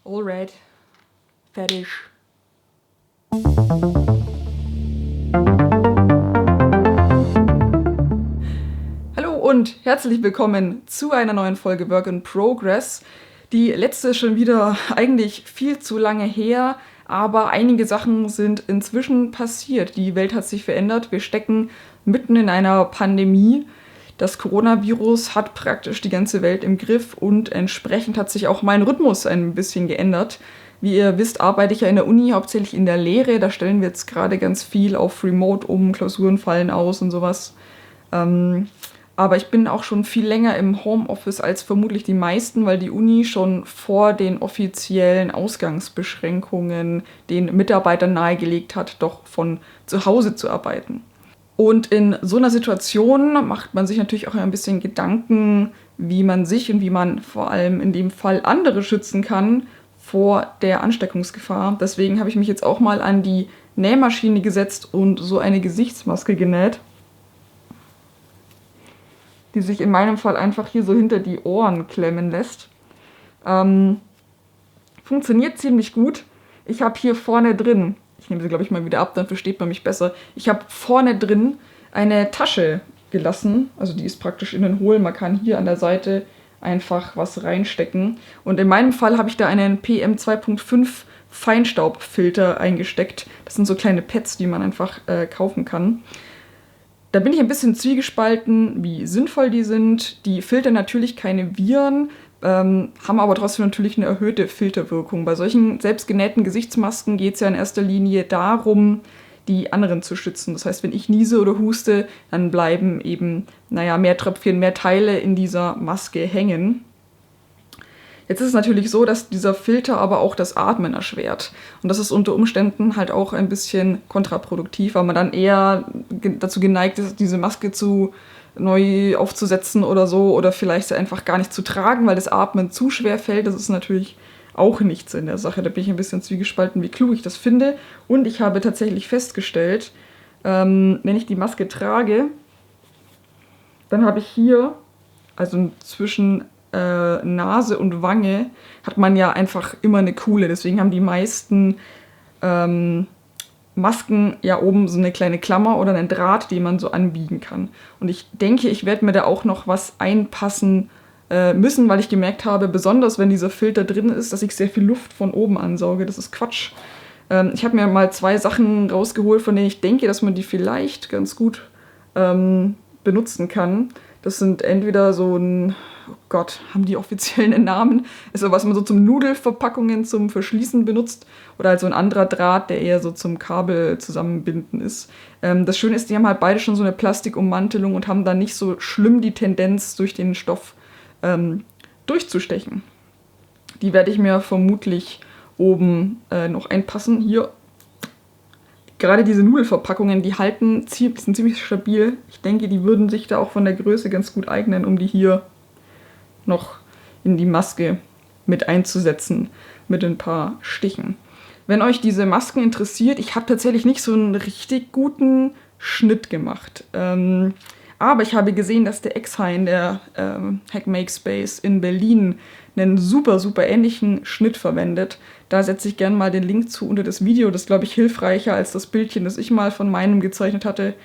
Alright. Fertig. Hallo und herzlich willkommen zu einer neuen Folge Work in Progress. Die letzte ist schon wieder eigentlich viel zu lange her, aber einige Sachen sind inzwischen passiert. Die Welt hat sich verändert. Wir stecken mitten in einer Pandemie. Das Coronavirus hat praktisch die ganze Welt im Griff und entsprechend hat sich auch mein Rhythmus ein bisschen geändert. Wie ihr wisst, arbeite ich ja in der Uni, hauptsächlich in der Lehre. Da stellen wir jetzt gerade ganz viel auf Remote um, Klausuren fallen aus und sowas. Aber ich bin auch schon viel länger im Homeoffice als vermutlich die meisten, weil die Uni schon vor den offiziellen Ausgangsbeschränkungen den Mitarbeitern nahegelegt hat, doch von zu Hause zu arbeiten. Und in so einer Situation macht man sich natürlich auch ein bisschen Gedanken, wie man sich und wie man vor allem in dem Fall andere schützen kann vor der Ansteckungsgefahr. Deswegen habe ich mich jetzt auch mal an die Nähmaschine gesetzt und so eine Gesichtsmaske genäht, die sich in meinem Fall einfach hier so hinter die Ohren klemmen lässt. Funktioniert ziemlich gut. Ich habe hier vorne drin, ich nehme sie glaube ich mal wieder ab, dann versteht man mich besser, ich habe vorne drin eine Tasche gelassen, also die ist praktisch innen hohl, man kann hier an der Seite einfach was reinstecken. Und in meinem Fall habe ich da einen PM2.5 Feinstaubfilter eingesteckt. Das sind so kleine Pads, die man einfach kaufen kann. Da bin ich ein bisschen zwiegespalten, wie sinnvoll die sind. Die filtern natürlich keine Viren, haben aber trotzdem natürlich eine erhöhte Filterwirkung. Bei solchen selbstgenähten Gesichtsmasken geht es ja in erster Linie darum, die anderen zu schützen. Das heißt, wenn ich niese oder huste, dann bleiben eben, mehr Tröpfchen, mehr Teile in dieser Maske hängen. Jetzt ist es natürlich so, dass dieser Filter aber auch das Atmen erschwert. Und das ist unter Umständen halt auch ein bisschen kontraproduktiv, weil man dann eher dazu geneigt ist, diese Maske neu aufzusetzen oder so, oder vielleicht sie einfach gar nicht zu tragen, weil das Atmen zu schwer fällt. Das ist natürlich auch nichts in der Sache. Da bin ich ein bisschen zwiegespalten, wie klug ich das finde. Und ich habe tatsächlich festgestellt, wenn ich die Maske trage, dann habe ich hier, also zwischen Nase und Wange, hat man ja einfach immer eine Kuhle. Deswegen haben die meisten Masken ja oben so eine kleine Klammer oder einen Draht, den man so anbiegen kann. Und ich denke, ich werde mir da auch noch was einpassen müssen, weil ich gemerkt habe, besonders wenn dieser Filter drin ist, dass ich sehr viel Luft von oben ansauge. Das ist Quatsch. Ich habe mir mal 2 Sachen rausgeholt, von denen ich denke, dass man die vielleicht ganz gut benutzen kann. Das sind entweder so ein, oh Gott, haben die offiziellen Namen? Also was man so zum Nudelverpackungen zum Verschließen benutzt oder halt so ein anderer Draht, der eher so zum Kabel zusammenbinden ist. Das Schöne ist, die haben halt beide schon so eine Plastikummantelung und haben dann nicht so schlimm die Tendenz, durch den Stoff durchzustechen. Die werde ich mir vermutlich oben noch einpassen. Hier, gerade diese Nudelverpackungen, die sind ziemlich stabil. Ich denke, die würden sich da auch von der Größe ganz gut eignen, um die hier noch in die Maske mit einzusetzen, mit ein paar Stichen. Wenn euch diese Masken interessiert, ich habe tatsächlich nicht so einen richtig guten Schnitt gemacht. Aber ich habe gesehen, dass der Exhain, der Hackmakespace in Berlin, einen super, super ähnlichen Schnitt verwendet. Da setze ich gerne mal den Link zu unter das Video. Das ist, glaube ich, hilfreicher als das Bildchen, das ich mal von meinem gezeichnet hatte.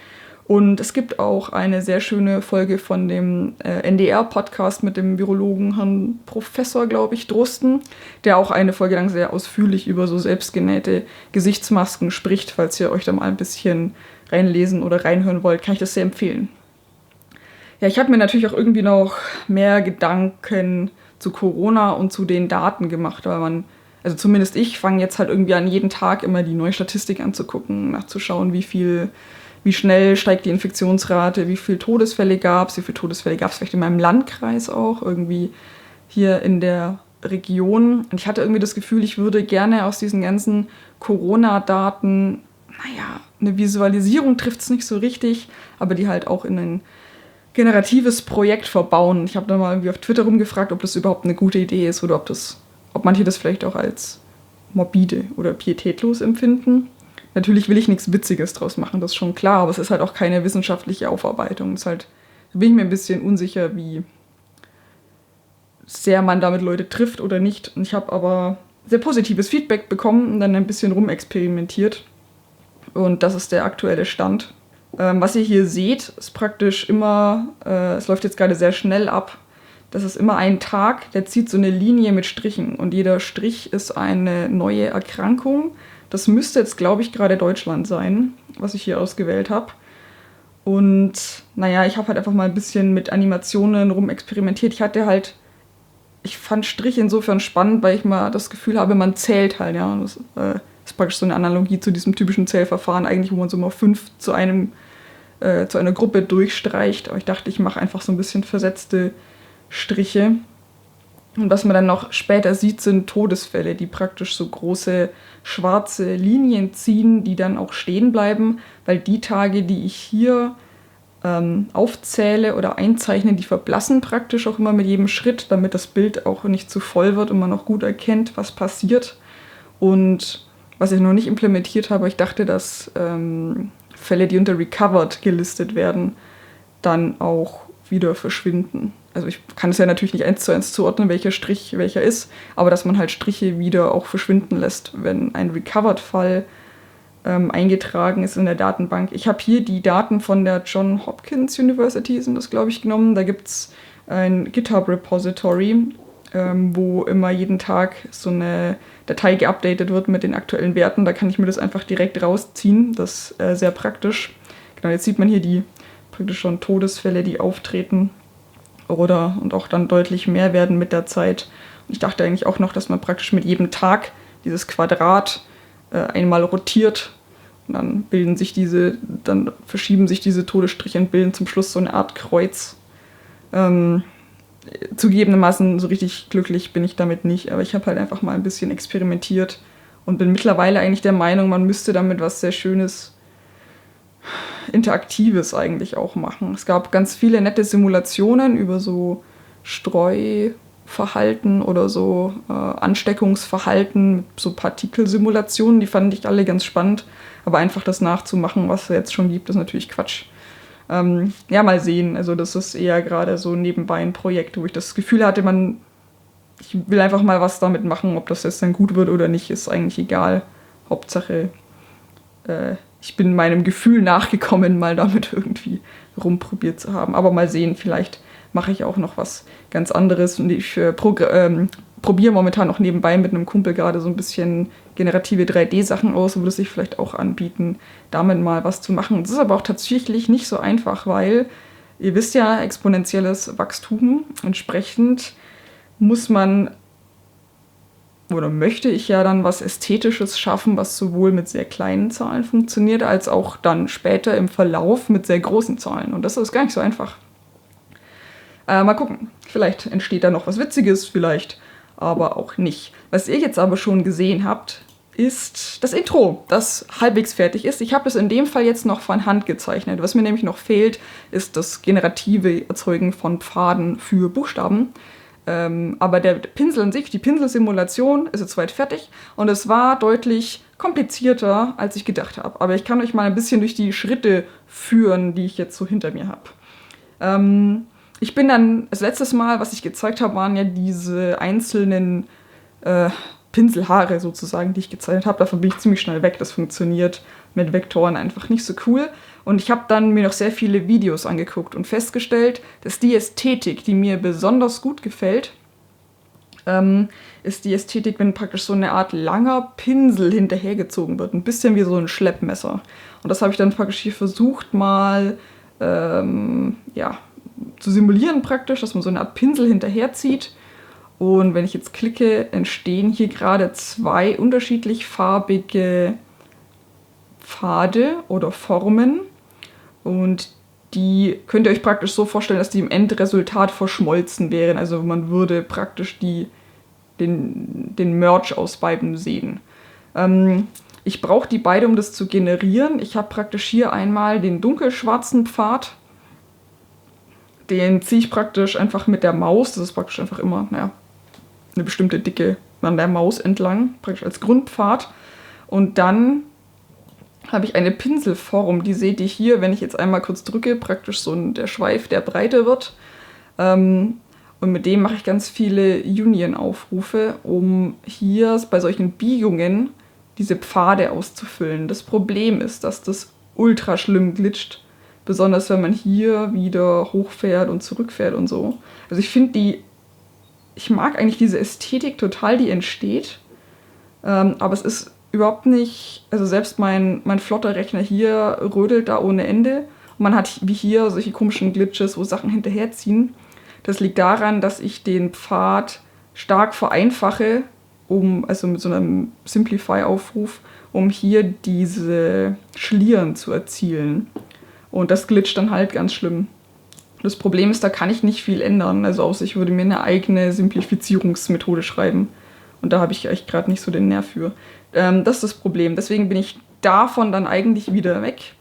Und es gibt auch eine sehr schöne Folge von dem NDR-Podcast mit dem Virologen Herrn Professor, glaube ich, Drosten, der auch eine Folge lang sehr ausführlich über so selbstgenähte Gesichtsmasken spricht. Falls ihr euch da mal ein bisschen reinlesen oder reinhören wollt, kann ich das sehr empfehlen. Ja, ich habe mir natürlich auch irgendwie noch mehr Gedanken zu Corona und zu den Daten gemacht, weil also zumindest ich fange jetzt halt irgendwie an, jeden Tag immer die neue Statistik anzugucken, nachzuschauen, wie schnell steigt die Infektionsrate, wie viele Todesfälle gab es, vielleicht in meinem Landkreis auch, irgendwie hier in der Region. Und ich hatte irgendwie das Gefühl, ich würde gerne aus diesen ganzen Corona-Daten, eine Visualisierung trifft es nicht so richtig, aber die halt auch in ein generatives Projekt verbauen. Ich habe dann mal irgendwie auf Twitter rumgefragt, ob das überhaupt eine gute Idee ist oder ob manche das vielleicht auch als morbide oder pietätlos empfinden. Natürlich will ich nichts Witziges draus machen, das ist schon klar, aber es ist halt auch keine wissenschaftliche Aufarbeitung. Da bin ich mir ein bisschen unsicher, wie sehr man damit Leute trifft oder nicht. Und ich habe aber sehr positives Feedback bekommen und dann ein bisschen rumexperimentiert. Und das ist der aktuelle Stand. Was ihr hier seht, ist praktisch immer, es läuft jetzt gerade sehr schnell ab, das ist immer ein Tag, der zieht so eine Linie mit Strichen und jeder Strich ist eine neue Erkrankung. Das müsste jetzt, glaube ich, gerade Deutschland sein, was ich hier ausgewählt habe. Und naja, ich habe halt einfach mal ein bisschen mit Animationen rumexperimentiert. Ich fand Strich insofern spannend, weil ich mal das Gefühl habe, man zählt halt, ja. Das ist praktisch so eine Analogie zu diesem typischen Zählverfahren eigentlich, wo man so mal 5 zu einer Gruppe durchstreicht. Aber ich dachte, ich mache einfach so ein bisschen versetzte Striche. Und was man dann noch später sieht, sind Todesfälle, die praktisch so große schwarze Linien ziehen, die dann auch stehen bleiben, weil die Tage, die ich hier aufzähle oder einzeichne, die verblassen praktisch auch immer mit jedem Schritt, damit das Bild auch nicht zu voll wird und man auch gut erkennt, was passiert. Und was ich noch nicht implementiert habe, ich dachte, dass Fälle, die unter Recovered gelistet werden, dann auch wieder verschwinden. Also ich kann es ja natürlich nicht 1:1 zuordnen, welcher Strich welcher ist, aber dass man halt Striche wieder auch verschwinden lässt, wenn ein Recovered-Fall eingetragen ist in der Datenbank. Ich habe hier die Daten von der Johns Hopkins University, sind das, glaube ich, genommen. Da gibt es ein GitHub-Repository, wo immer jeden Tag so eine Datei geupdatet wird mit den aktuellen Werten. Da kann ich mir das einfach direkt rausziehen. Das ist sehr praktisch. Genau, jetzt sieht man hier die praktisch schon Todesfälle, die auftreten und auch dann deutlich mehr werden mit der Zeit. Und ich dachte eigentlich auch noch, dass man praktisch mit jedem Tag dieses Quadrat einmal rotiert und dann verschieben sich diese Todesstriche und bilden zum Schluss so eine Art Kreuz. Zugegebenermaßen so richtig glücklich bin ich damit nicht, aber ich habe halt einfach mal ein bisschen experimentiert und bin mittlerweile eigentlich der Meinung, man müsste damit was sehr Schönes, Interaktives eigentlich auch machen. Es gab ganz viele nette Simulationen über so Streuverhalten oder so Ansteckungsverhalten, so Partikelsimulationen, die fand ich alle ganz spannend, aber einfach das nachzumachen, was es jetzt schon gibt, ist natürlich Quatsch. Ja, mal sehen. Also das ist eher gerade so nebenbei ein Projekt, wo ich das Gefühl hatte, ich will einfach mal was damit machen, ob das jetzt dann gut wird oder nicht, ist eigentlich egal. Hauptsache, ich bin meinem Gefühl nachgekommen, mal damit irgendwie rumprobiert zu haben. Aber mal sehen, vielleicht mache ich auch noch was ganz anderes. Und ich probiere momentan noch nebenbei mit einem Kumpel gerade so ein bisschen generative 3D-Sachen aus, würde sich vielleicht auch anbieten, damit mal was zu machen. Das ist aber auch tatsächlich nicht so einfach, weil ihr wisst ja, exponentielles Wachstum, entsprechend muss man oder möchte ich ja dann was Ästhetisches schaffen, was sowohl mit sehr kleinen Zahlen funktioniert, als auch dann später im Verlauf mit sehr großen Zahlen. Und das ist gar nicht so einfach. Mal gucken, vielleicht entsteht da noch was Witziges, vielleicht aber auch nicht. Was ihr jetzt aber schon gesehen habt, ist das Intro, das halbwegs fertig ist. Ich habe es in dem Fall jetzt noch von Hand gezeichnet. Was mir nämlich noch fehlt, ist das generative Erzeugen von Pfaden für Buchstaben. Aber der Pinsel an sich, die Pinselsimulation ist jetzt weit fertig und es war deutlich komplizierter, als ich gedacht habe. Aber ich kann euch mal ein bisschen durch die Schritte führen, die ich jetzt so hinter mir habe. Ich bin dann, das letzte Mal, was ich gezeigt habe, waren ja diese einzelnen Pinselhaare sozusagen, die ich gezeichnet habe. Davon bin ich ziemlich schnell weg. Das funktioniert mit Vektoren einfach nicht so cool. Und ich habe dann mir noch sehr viele Videos angeguckt und festgestellt, dass die Ästhetik, die mir besonders gut gefällt, ist die Ästhetik, wenn praktisch so eine Art langer Pinsel hinterhergezogen wird. Ein bisschen wie so ein Schleppmesser. Und das habe ich dann praktisch hier versucht mal zu simulieren praktisch, dass man so eine Art Pinsel hinterherzieht. Und wenn ich jetzt klicke, entstehen hier gerade 2 unterschiedlich farbige Pfade oder Formen. Und die könnt ihr euch praktisch so vorstellen, dass die im Endresultat verschmolzen wären. Also man würde praktisch den Merge aus beiden sehen. Ich brauche die beide, um das zu generieren. Ich habe praktisch hier einmal den dunkelschwarzen Pfad. Den ziehe ich praktisch einfach mit der Maus. Das ist praktisch einfach immer eine bestimmte Dicke an der Maus entlang, praktisch als Grundpfad. Und dann habe ich eine Pinselform, die seht ihr hier, wenn ich jetzt einmal kurz drücke, praktisch so der Schweif, der breiter wird. Und mit dem mache ich ganz viele Union-Aufrufe, um hier bei solchen Biegungen diese Pfade auszufüllen. Das Problem ist, dass das ultra schlimm glitscht. Besonders wenn man hier wieder hochfährt und zurückfährt und so. Also ich mag eigentlich diese Ästhetik total, die entsteht. Aber es ist überhaupt nicht, also selbst mein flotter Rechner hier rödelt da ohne Ende. Und man hat wie hier solche komischen Glitches, wo Sachen hinterherziehen. Das liegt daran, dass ich den Pfad stark vereinfache, also mit so einem Simplify-Aufruf, um hier diese Schlieren zu erzielen. Und das glitscht dann halt ganz schlimm. Das Problem ist, da kann ich nicht viel ändern. Also außer ich würde mir eine eigene Simplifizierungsmethode schreiben. Und da habe ich echt gerade nicht so den Nerv für. Das ist das Problem. Deswegen bin ich davon dann eigentlich wieder weg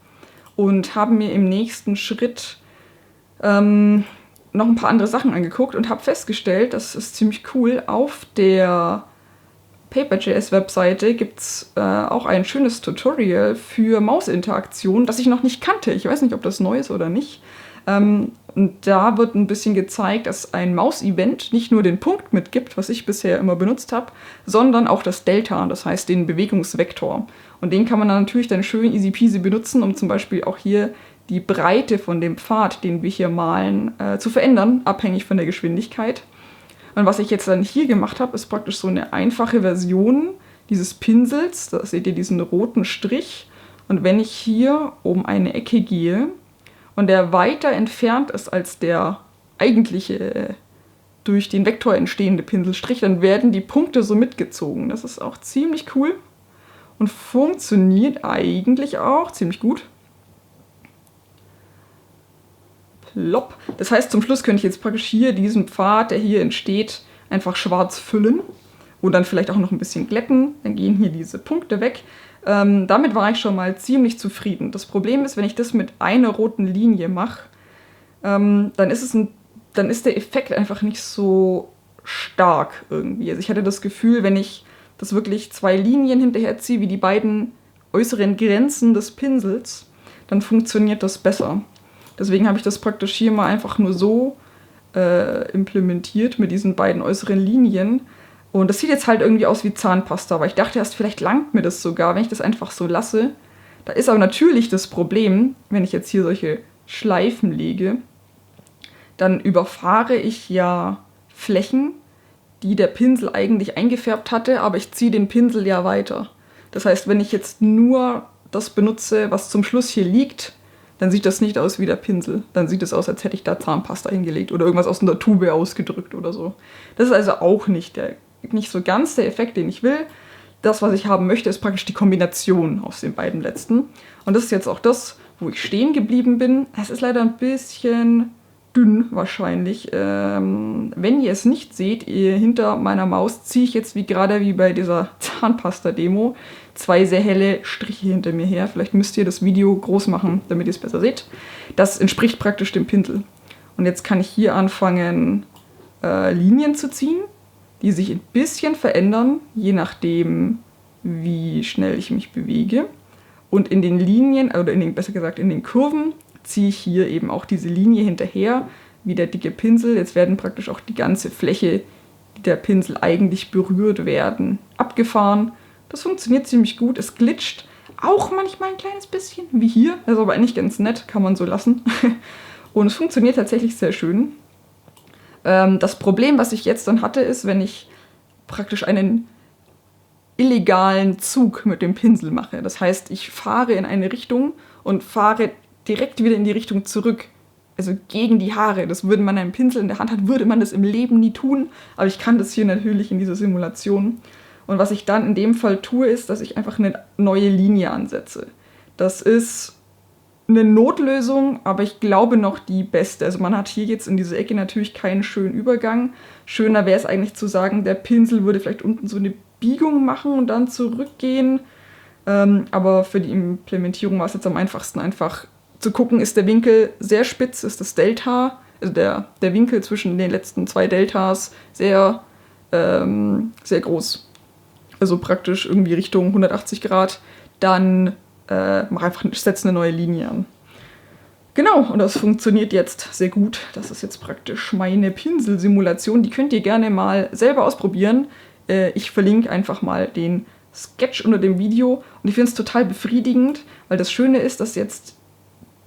und habe mir im nächsten Schritt noch ein paar andere Sachen angeguckt und habe festgestellt, das ist ziemlich cool, auf der Paper.js-Webseite gibt es auch ein schönes Tutorial für Mausinteraktion, das ich noch nicht kannte. Ich weiß nicht, ob das neu ist oder nicht. Und da wird ein bisschen gezeigt, dass ein Maus-Event nicht nur den Punkt mitgibt, was ich bisher immer benutzt habe, sondern auch das Delta, das heißt den Bewegungsvektor. Und den kann man dann natürlich dann schön easy peasy benutzen, um zum Beispiel auch hier die Breite von dem Pfad, den wir hier malen, zu verändern, abhängig von der Geschwindigkeit. Und was ich jetzt dann hier gemacht habe, ist praktisch so eine einfache Version dieses Pinsels. Da seht ihr diesen roten Strich. Und wenn ich hier um eine Ecke gehe und der weiter entfernt ist als der eigentliche durch den Vektor entstehende Pinselstrich, dann werden die Punkte so mitgezogen. Das ist auch ziemlich cool und funktioniert eigentlich auch ziemlich gut. Plopp. Das heißt, zum Schluss könnte ich jetzt praktisch hier diesen Pfad, der hier entsteht, einfach schwarz füllen und dann vielleicht auch noch ein bisschen glätten. Dann gehen hier diese Punkte weg. Damit war ich schon mal ziemlich zufrieden. Das Problem ist, wenn ich das mit einer roten Linie mache, dann ist der Effekt einfach nicht so stark irgendwie. Also ich hatte das Gefühl, wenn ich das wirklich 2 Linien hinterher ziehe, wie die beiden äußeren Grenzen des Pinsels, dann funktioniert das besser. Deswegen habe ich das praktisch hier mal einfach nur so implementiert mit diesen beiden äußeren Linien. Und das sieht jetzt halt irgendwie aus wie Zahnpasta, aber ich dachte erst, vielleicht langt mir das sogar, wenn ich das einfach so lasse. Da ist aber natürlich das Problem, wenn ich jetzt hier solche Schleifen lege, dann überfahre ich ja Flächen, die der Pinsel eigentlich eingefärbt hatte, aber ich ziehe den Pinsel ja weiter. Das heißt, wenn ich jetzt nur das benutze, was zum Schluss hier liegt, dann sieht das nicht aus wie der Pinsel. Dann sieht es aus, als hätte ich da Zahnpasta hingelegt oder irgendwas aus einer Tube ausgedrückt oder so. Das ist also auch nicht so ganz der Effekt, den ich will. Das, was ich haben möchte, ist praktisch die Kombination aus den beiden letzten. Und das ist jetzt auch das, wo ich stehen geblieben bin. Es ist leider ein bisschen dünn wahrscheinlich. Wenn ihr es nicht seht, hinter meiner Maus ziehe ich jetzt gerade wie bei dieser Zahnpasta-Demo 2 sehr helle Striche hinter mir her. Vielleicht müsst ihr das Video groß machen, damit ihr es besser seht. Das entspricht praktisch dem Pinsel. Und jetzt kann ich hier anfangen, Linien zu ziehen, die sich ein bisschen verändern, je nachdem, wie schnell ich mich bewege. Und in den Linien, oder besser gesagt in den Kurven, ziehe ich hier eben auch diese Linie hinterher, wie der dicke Pinsel. Jetzt werden praktisch auch die ganze Fläche, die der Pinsel eigentlich berührt werden, abgefahren. Das funktioniert ziemlich gut. Es glitscht auch manchmal ein kleines bisschen, wie hier. Das ist aber eigentlich ganz nett, kann man so lassen. Und es funktioniert tatsächlich sehr schön. Das Problem, was ich jetzt dann hatte, ist, wenn ich praktisch einen illegalen Zug mit dem Pinsel mache. Das heißt, ich fahre in eine Richtung und fahre direkt wieder in die Richtung zurück. Also gegen die Haare. Das würde man einen Pinsel in der Hand hat, würde man das im Leben nie tun. Aber ich kann das hier natürlich in dieser Simulation. Und was ich dann in dem Fall tue, ist, dass ich einfach eine neue Linie ansetze. Das ist eine Notlösung, aber ich glaube noch die beste. Also man hat hier jetzt in dieser Ecke natürlich keinen schönen Übergang. Schöner wäre es eigentlich zu sagen, der Pinsel würde vielleicht unten so eine Biegung machen und dann zurückgehen. Aber für die Implementierung war es jetzt am einfachsten, einfach zu gucken, ist der Winkel sehr spitz, ist das Delta, also der Winkel zwischen den letzten 2 Deltas sehr, sehr groß. Also praktisch irgendwie Richtung 180 Grad, dann setze eine neue Linie an. Genau, und das funktioniert jetzt sehr gut. Das ist jetzt praktisch meine Pinselsimulation. Die könnt ihr gerne mal selber ausprobieren. Ich verlinke einfach mal den Sketch unter dem Video. Und ich finde es total befriedigend, weil das Schöne ist, dass jetzt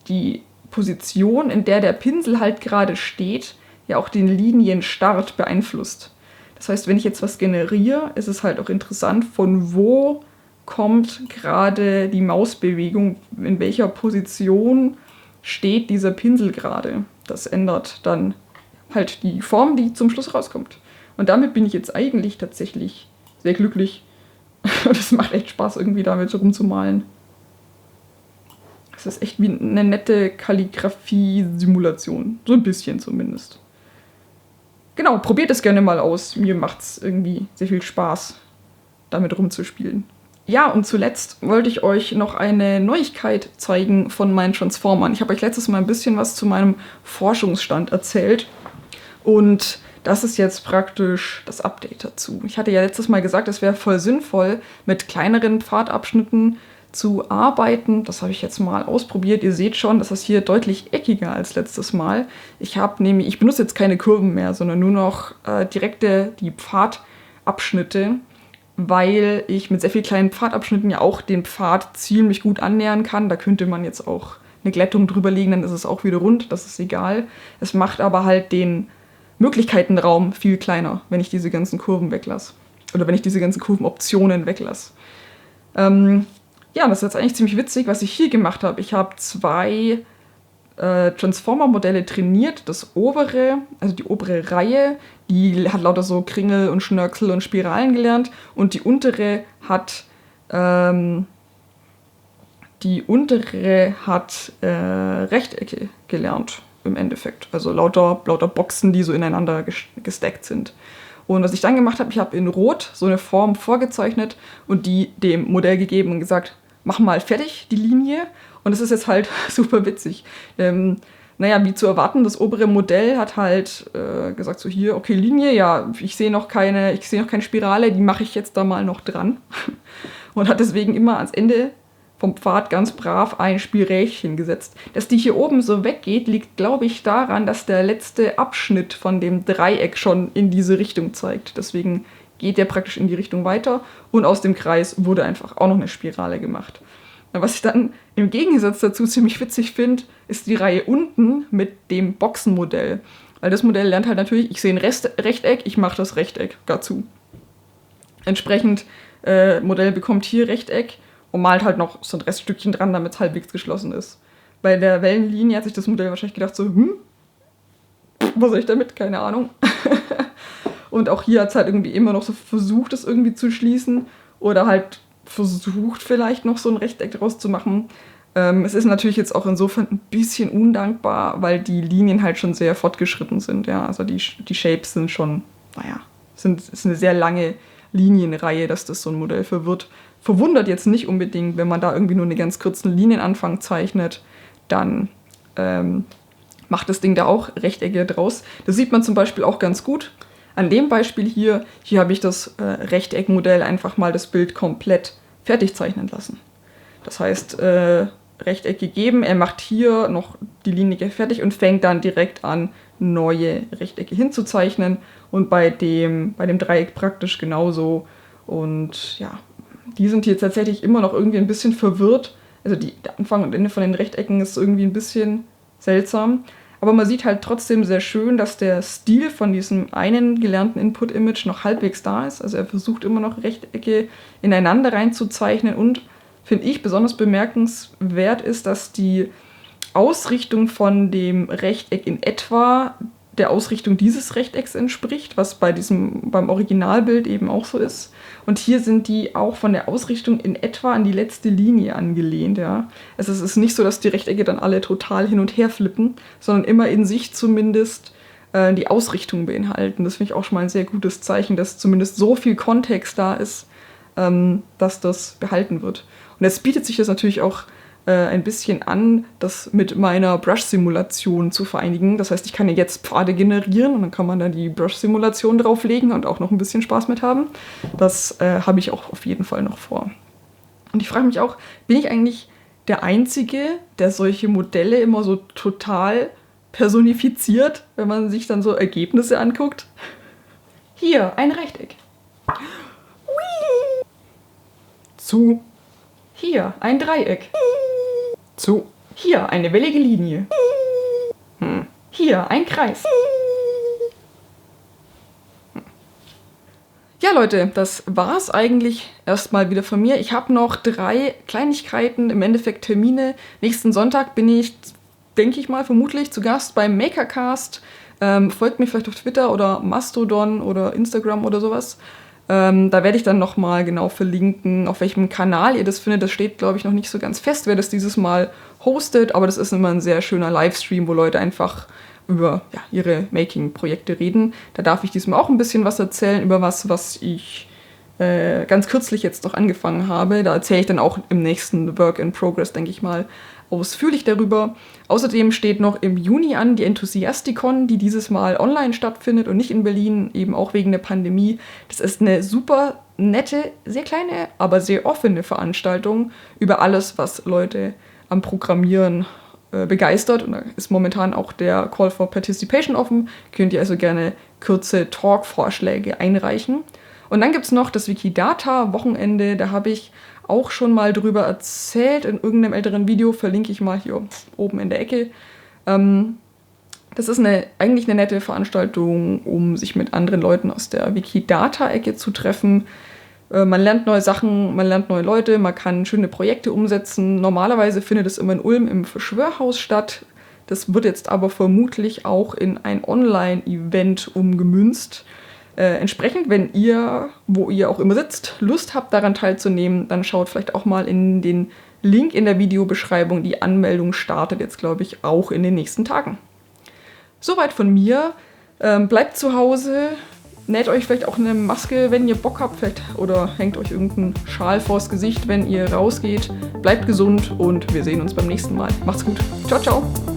die Position, in der der Pinsel halt gerade steht, ja auch den Linienstart beeinflusst. Das heißt, wenn ich jetzt was generiere, ist es halt auch interessant, von wo kommt gerade die Mausbewegung, in welcher Position steht dieser Pinsel gerade. Das ändert dann halt die Form, die zum Schluss rauskommt. Und damit bin ich jetzt eigentlich tatsächlich sehr glücklich. Und es macht echt Spaß, irgendwie damit so rumzumalen. Das ist echt wie eine nette Kalligrafie-Simulation. So ein bisschen zumindest. Genau, probiert es gerne mal aus. Mir macht es irgendwie sehr viel Spaß, damit rumzuspielen. Ja, und zuletzt wollte ich euch noch eine Neuigkeit zeigen von meinen Transformern. Ich habe euch letztes Mal ein bisschen was zu meinem Forschungsstand erzählt. Und das ist jetzt praktisch das Update dazu. Ich hatte ja letztes Mal gesagt, es wäre voll sinnvoll, mit kleineren Pfadabschnitten zu arbeiten. Das habe ich jetzt mal ausprobiert. Ihr seht schon, das ist hier deutlich eckiger als letztes Mal. Ich benutze jetzt keine Kurven mehr, sondern nur noch die Pfadabschnitte, weil ich mit sehr vielen kleinen Pfadabschnitten ja auch den Pfad ziemlich gut annähern kann. Da könnte man jetzt auch eine Glättung drüber legen, dann ist es auch wieder rund, das ist egal. Es macht aber halt den Möglichkeitenraum viel kleiner, wenn ich diese ganzen Kurven weglasse. Oder wenn ich diese ganzen Kurvenoptionen weglasse. Ja, das ist jetzt eigentlich ziemlich witzig, was ich hier gemacht habe. Ich habe 2 Transformer-Modelle trainiert. Das obere, also die obere Reihe, die hat lauter so Kringel und Schnörkel und Spiralen gelernt. Und die untere hat Rechtecke gelernt im Endeffekt. Also lauter Boxen, die so ineinander gestackt sind. Und was ich dann gemacht habe, ich habe in Rot so eine Form vorgezeichnet und die dem Modell gegeben und gesagt, mach mal fertig die Linie. Und das ist jetzt halt super witzig. Wie zu erwarten, das obere Modell hat halt gesagt, so hier, okay, Linie, ja, ich sehe noch keine Spirale, die mache ich jetzt da mal noch dran. Und hat deswegen immer ans Ende vom Pfad ganz brav ein Spirälchen gesetzt. Dass die hier oben so weggeht, liegt, glaube ich, daran, dass der letzte Abschnitt von dem Dreieck schon in diese Richtung zeigt. Deswegen geht der praktisch in die Richtung weiter und aus dem Kreis wurde einfach auch noch eine Spirale gemacht. Was ich dann im Gegensatz dazu ziemlich witzig finde, ist die Reihe unten mit dem Boxenmodell. Weil das Modell lernt halt natürlich, ich sehe ein Rechteck, ich mache das Rechteck dazu. Entsprechend, Modell bekommt hier Rechteck und malt halt noch so ein Reststückchen dran, damit es halbwegs geschlossen ist. Bei der Wellenlinie hat sich das Modell wahrscheinlich gedacht so, was soll ich damit? Keine Ahnung. Und auch hier hat es halt irgendwie immer noch so versucht, es irgendwie zu schließen oder halt versucht vielleicht noch so ein Rechteck draus zu machen. Es ist natürlich jetzt auch insofern ein bisschen undankbar, weil die Linien halt schon sehr fortgeschritten sind. Ja? Also die Shapes sind schon, ist eine sehr lange Linienreihe, dass das so ein Modell verwundert jetzt nicht unbedingt, wenn man da irgendwie nur einen ganz kurzen Linienanfang zeichnet, dann macht das Ding da auch Rechtecke draus. Das sieht man zum Beispiel auch ganz gut. An dem Beispiel hier habe ich das Rechteckmodell einfach mal das Bild komplett fertig zeichnen lassen. Das heißt, Rechteck gegeben, er macht hier noch die Linie fertig und fängt dann direkt an, neue Rechtecke hinzuzeichnen. Und bei dem Dreieck praktisch genauso. Und ja, die sind hier tatsächlich immer noch irgendwie ein bisschen verwirrt. Also der Anfang und Ende von den Rechtecken ist irgendwie ein bisschen seltsam. Aber man sieht halt trotzdem sehr schön, dass der Stil von diesem einen gelernten Input-Image noch halbwegs da ist. Also er versucht immer noch Rechtecke ineinander reinzuzeichnen. Und, finde ich, besonders bemerkenswert ist, dass die Ausrichtung von dem Rechteck in etwa der Ausrichtung dieses Rechtecks entspricht, was beim Originalbild eben auch so ist. Und hier sind die auch von der Ausrichtung in etwa an die letzte Linie angelehnt. Ja. Also es ist nicht so, dass die Rechtecke dann alle total hin und her flippen, sondern immer in sich zumindest die Ausrichtung beinhalten. Das finde ich auch schon mal ein sehr gutes Zeichen, dass zumindest so viel Kontext da ist, dass das behalten wird. Und jetzt bietet sich das natürlich auch ein bisschen an, das mit meiner Brush-Simulation zu vereinigen. Das heißt, ich kann ja jetzt Pfade generieren und dann kann man da die Brush-Simulation drauflegen und auch noch ein bisschen Spaß mit haben. Das habe ich auch auf jeden Fall noch vor. Und ich frage mich auch, bin ich eigentlich der Einzige, der solche Modelle immer so total personifiziert, wenn man sich dann so Ergebnisse anguckt. Hier, ein Rechteck. Zu. Hier, ein Dreieck. Zu. Hier, eine wellige Linie. Hier, ein Kreis. Ja, Leute, das war's eigentlich erstmal wieder von mir. Ich habe noch 3 Kleinigkeiten, im Endeffekt Termine. Nächsten Sonntag bin ich, denke ich mal, vermutlich zu Gast beim Makercast. Folgt mir vielleicht auf Twitter oder Mastodon oder Instagram oder sowas. Da werde ich dann nochmal genau verlinken, auf welchem Kanal ihr das findet. Das steht, glaube ich, noch nicht so ganz fest, wer das dieses Mal hostet. Aber das ist immer ein sehr schöner Livestream, wo Leute einfach über ihre Making-Projekte reden. Da darf ich diesmal auch ein bisschen was erzählen, über was ich ganz kürzlich jetzt noch angefangen habe. Da erzähle ich dann auch im nächsten Work in Progress, denke ich mal, ausführlich darüber. Außerdem steht noch im Juni an die Enthusiasticon, die dieses Mal online stattfindet und nicht in Berlin, eben auch wegen der Pandemie. Das ist eine super nette, sehr kleine, aber sehr offene Veranstaltung über alles, was Leute am Programmieren begeistert. Und da ist momentan auch der Call for Participation offen. Könnt ihr also gerne kurze Talk-Vorschläge einreichen. Und dann gibt es noch das Wikidata-Wochenende. Da habe ich auch schon mal drüber erzählt in irgendeinem älteren Video. Verlinke ich mal hier oben in der Ecke. Das ist eigentlich eine nette Veranstaltung, um sich mit anderen Leuten aus der Wikidata-Ecke zu treffen. Man lernt neue Sachen, man lernt neue Leute, man kann schöne Projekte umsetzen. Normalerweise findet es immer in Ulm im Verschwörhaus statt. Das wird jetzt aber vermutlich auch in ein Online-Event umgemünzt. Entsprechend, wenn ihr, wo ihr auch immer sitzt, Lust habt, daran teilzunehmen, dann schaut vielleicht auch mal in den Link in der Videobeschreibung. Die Anmeldung startet jetzt, glaube ich, auch in den nächsten Tagen. Soweit von mir. Bleibt zu Hause. Näht euch vielleicht auch eine Maske, wenn ihr Bock habt, vielleicht, oder hängt euch irgendeinen Schal vors Gesicht, wenn ihr rausgeht. Bleibt gesund und wir sehen uns beim nächsten Mal. Macht's gut. Ciao, ciao.